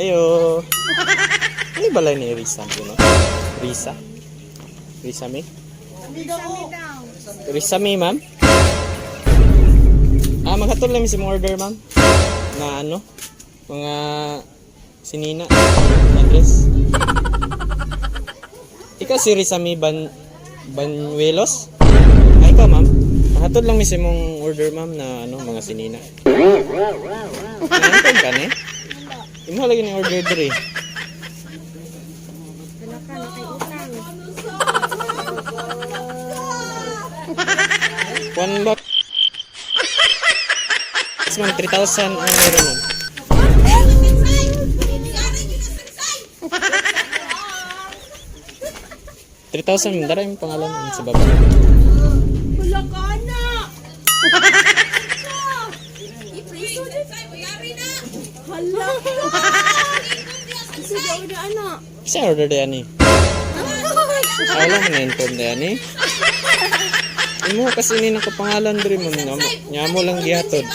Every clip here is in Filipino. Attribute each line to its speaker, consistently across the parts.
Speaker 1: Ayo. Ini balay ni Risa, no? Risa? Risa mi? Risa mi, ma'am? Maghatod lang si mong order, ma'am. Na ano? Mga sinina. Address. Ikaw si Risa mi Banuelos? Ikaw, ma'am? Maghatod lang si mong order, ma'am, na ano, mga sinina. Nantod ka na eh? Imo lagi ni order diri. One box. Ma'am, 3,000 ang meron nun. 3,000 ma'am, dara yung pangalan sa baba.
Speaker 2: Wala ka na! Ipriso din sa mayari na! Hala ka! Kasi daw na anak.
Speaker 1: Kasi order da yan eh. Wala mo na-inform da yan eh. Imo kasi ni nakapangalan diri mo. Nya mo lang gihatod.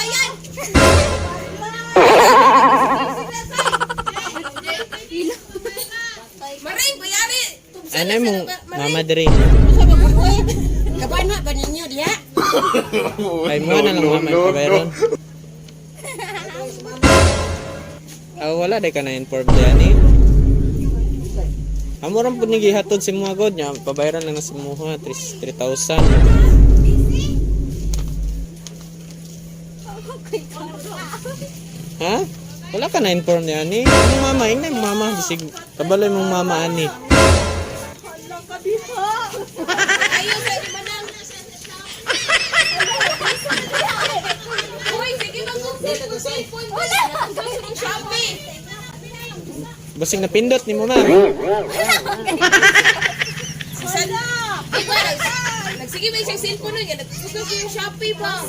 Speaker 2: Maray, bayari!
Speaker 1: Ano mo mama diri?
Speaker 2: Kabana ba ninyo diya?
Speaker 1: Ay mo na lang mama pabayron. Wala day ka na inform da yan eh. Amo ram pud ni gihatod si mga god nya pabayaran lang sa mga 3,000. Ha? Wala ka na inform niya ni. Ang mama, ingna yung mama bisig kabaloy mong mama ani.
Speaker 2: Hala ka diha. Ayaw sa di manang. Hoy, sige mag-cellphone. Wala. Shopee.
Speaker 1: Basing napindot ni mo ma'am.
Speaker 2: Sana. Nagsige ba isang cellphone nun? Nagsusok yung Shopee ba?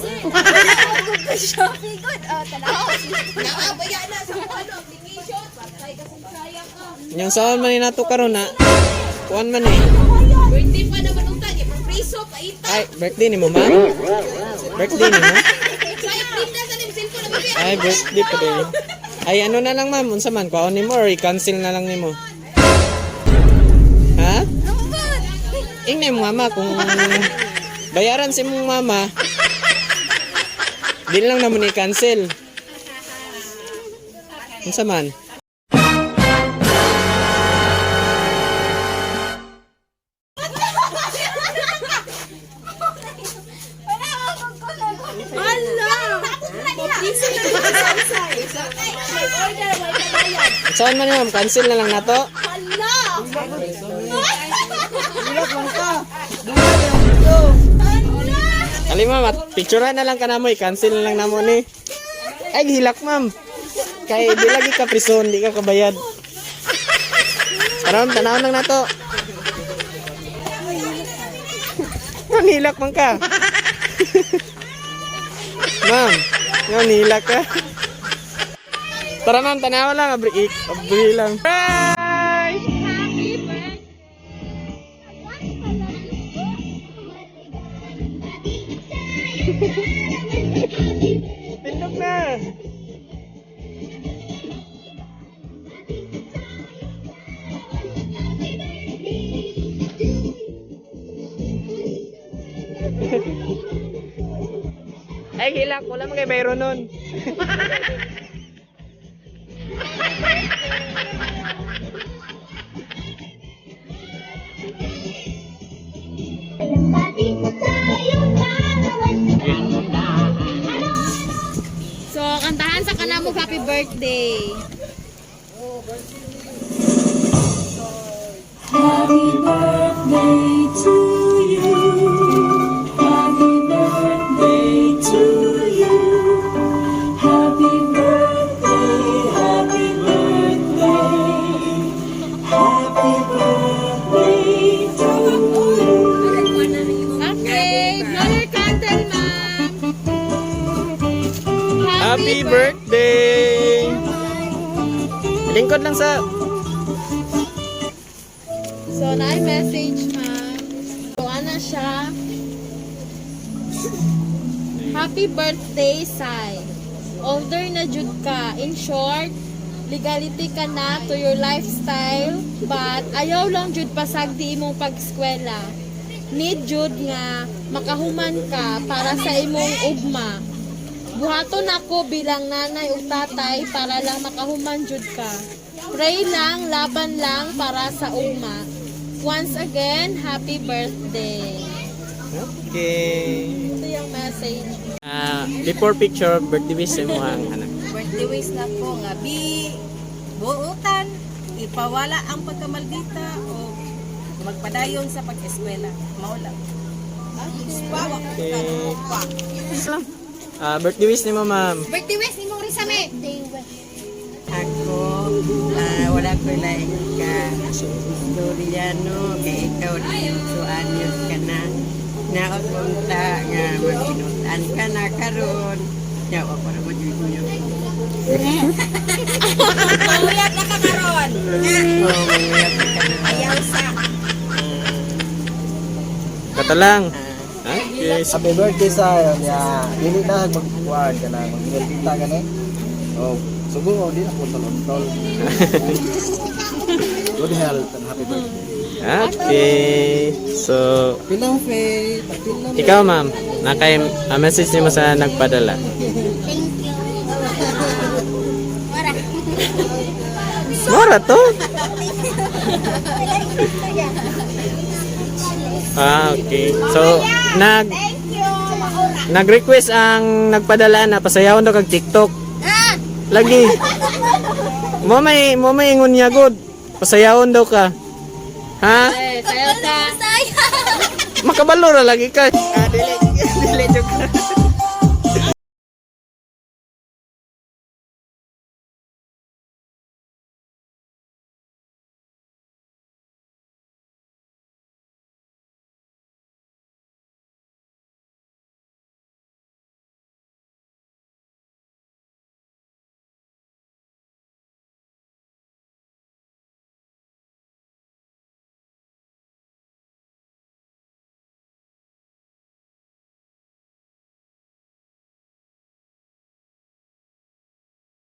Speaker 2: Shopee good. Tanaw. Nakabaya na sa ano, application. Patay kasi sayang ka.
Speaker 1: Yung saan man ni nato karon na. Kuan man eh.
Speaker 2: Birthday pa naman unta. Yung preso, paita.
Speaker 1: Ay, birthday ni mo ma'am. Birthday ni mo.
Speaker 2: Sayang din na sa nim cellphone na baby.
Speaker 1: Ay, birthday pa din. Ay, ano na lang ma'am, unsa man, kuhaon nimo or i-cancel na lang nimo. Ha? Ingna yung mama kung bayaran si mong mama. Di lang naman i-cancel. Unsa man? Saan man ma'am, cancel na lang nato. Ali ma'am, picturean na lang ka na mo, i-cancel na lang na mo ni. Ay, hilak ma'am. Kay di lagi ka prison, di ka kabayad. Aram, tanaw lang nato. Ang hilak man ka. Ma'am, yung hilak ka. Tara ma'am, tanaw lang, abri lang. Bye! Pindog na! Ay, hilak. Wala mga bayro nun.
Speaker 2: So, kantahan sa kanamo happy birthday.
Speaker 3: Happy birthday to you. Happy birthday to you. Happy birthday, happy birthday. Happy birthday to you.
Speaker 2: Okay, mother candle, ma'am.
Speaker 1: Happy birthday! Lingkod lang sa...
Speaker 2: So, na-message, ma'am. So, ano siya? Happy birthday, Sai. Older na jud ka. In short, legality ka na to your lifestyle, but ayaw lang jud pasagdi imong pag-eskwela. Need jud nga makahuman ka para sa imong ugma. Buhaton ako bilang nanay o tatay para lang makahuman jud ka. Pray lang, laban lang para sa ugma. Once again, happy birthday.
Speaker 1: Okay.
Speaker 2: Ito yung message.
Speaker 1: Before picture, birthday wish mo ang anak.
Speaker 4: Birthday wish na po nga buutan, ipawala ang pagkamaldita o magpadayon sa pag-eskwela. Maulang. Pawak
Speaker 1: Okay.
Speaker 4: ka
Speaker 1: Birthday wish ni mo, ma'am.
Speaker 2: Birthday wish ni mong Risame.
Speaker 4: Ako, wala ko lang ka Historiano, kay ikaw so anyos ka na naopunta nga magpinutan ka na karon. Yawa ko na mo Manguyap na ka karon. Oo, manguyap na ka na. Ayaw sa.
Speaker 1: Kata lang. Okay.
Speaker 5: Happy birthday sa ya. Dili na magkuan ka na, magdilita ka na. Oh, sugo di ako tolong-tol. Good health and happy birthday.
Speaker 1: Okay. So,
Speaker 5: Pilang Faye, pilang.
Speaker 1: ikaw, ma'am, nakay message ni mo sa nagpadala. Mora to? Okay. So, nag-request ang nagpadala na pasayawon daw kag TikTok. Lagi. Mo may ingon niya good. Pasayawon daw ka. Ha?
Speaker 2: Eh, sayo ka.
Speaker 1: Makabalo ra lagi ka. Dili joke.